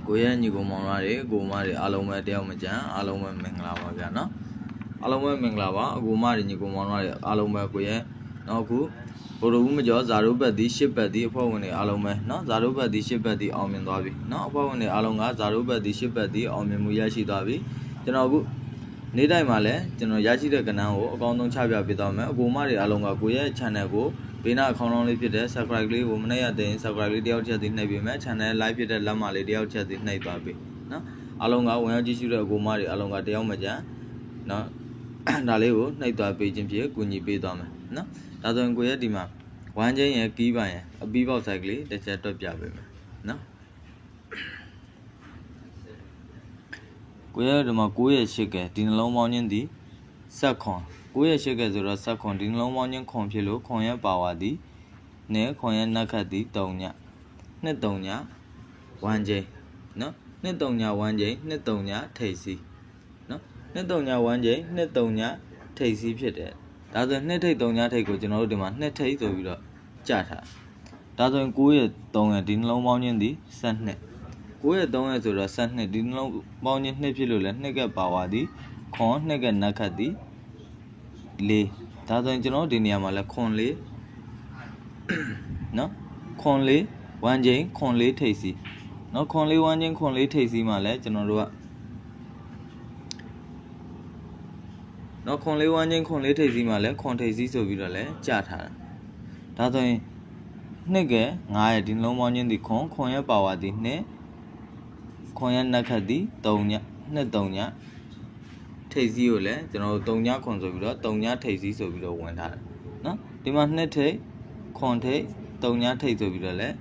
ကိုရဲ့ညီကိုမောင်တွေကိုမတွေအားလုံးပဲတယောက်မကြမ်းအားလုံးပဲမင်္ဂလာပါဗျာနော်အားလုံးပဲမင်္ဂလာပါအကိုမတွေညီကိုမောင်တွေအားလုံးပဲကိုရဲ့နောက်ခုဘိုလ်ဦးမကျော်ဇာရုပ်ဘက်ဒီရှစ်ဘက်ဒီအဖွဲ့ဝင်တွေအားလုံးပဲနော်ဇာရုပ်ဘက်ဒီရှစ်ဘက်ဒီအောင်မြင်သွားပြီနော်အဖွဲ့ဝင်တွေအားလုံးကဇာရုပ်ဘက်ဒီရှစ်ဘက်ဒီအောင်မြင်မှုရရှိသွားပြီကျွန်တော်ခုနေ့တိုင်းမှာလည်းကျွန်တော်ရရှိတဲ့ကဏ္ဍကိုအကောင်းဆုံးချပြပေးသွားမယ်အကိုမတွေအားလုံးကကိုရဲ့ channel ကိုဘေးနားအခေါင်းလုံးလေးဖြစ်တဲ့ subscribe လေးကိုမနေ့ကတင် subscribe လေးတယောက်ချက်စီနှိပ်ပေးမယ် channel live ဖြစ်တဲ့လက်မလေးတယောက်ချက်စီနှိပ်သွားပြီနော်အားလုံးကဝင်ရောက်ကြည့်ရှုတဲ့အကိုမတွေအားလုံးကတယောက်မကြမ်းနော်ဒါလေးကိုနှိပ်သွားပေးခြင်းဖြင့်ကူညီပေးသွားမယ်နော်ဒါဆိုရင်ကိုရဲ့ဒီမှာဝမ်းချင်းရဲ့ကီးပိုင်ရဲ့အပီးပေါက်ဆိုင်ကလေးတစ်ချက်တွက်ပြပေးမယ်နော်ကိုရဲ့ဒီမှာ9ရဲ့8ကဲဒီနှလုံးပေါင်းချင်းဒီဆက်ခွန်9ရဲ့8ကဲဆိုတော့ဆက်ခွန်ဒီနှလုံးပေါင်းချင်းခွန်ဖြစ်လို့ခွန်ရဲ့ပါဝါသည်နဲ့ခွန်ရဲ့နက်ခတ်သည်3ည2 3ညဝမ်းချင်းနော်2 3ညဝမ်းချင်း2 3ညထိတ်စီနော်2 3ညဝမ်းချင်း2 3ညထိတ်စီဖြစ်တယ်ဒါဆို2ထိတ်3ညထိတ်ကိုကျွန်တော်တို့ဒီမှာ2ထိတ်ဆိုပြီးတော့ကြားထားဒါဆိုရင်9ရဲ့3ရဲ့ဒီနှလုံးပေါင်းချင်းသည်12 9ရဲ့3ရဲ့ဆိုတော့12ဒီနှလုံးပေါင်းချင်း2ဖြစ်လို့လဲ2ကပါဝါသည်ခွန်2ကနက်ခတ်သည်4ဒါဆိုရင်ကျွန်တော်ဒီနေရာမှာလဲခွန်4နော်ခွန်4ဝမ်းချင်းခွန်4ထိတ်စီနော်ခွန်4ဝမ်းချင်းခွန်4ထိတ်စီမှာလဲကျွန်တော်တို့ကနော်ခွန်4ဝမ်းချင်းခွန်4ထိတ်စီမှာလဲခွန်ထိတ်စီဆိုပြီးတော့လဲကြားထားတာဒါဆိုရင်2က9ရဲ့ဒီနှလုံးပေါင်းချင်းဒီခွန်ရဲ့ပါဝါသည်2ခွန်ရဲ့နက်ခတ်သည်3ည2 3ညထိတ်စီကိုလည်းကျွန်တော်တို့3ညခွန်ဆိုပြီးတော့3ညထိတ်စီဆိုပြီးတော့ဝင်ထားတယ်နော်ဒီမှာ2ထိတ်ခွန်ထိတ်3ညထိတ်ဆိုပြီးတော့လည်း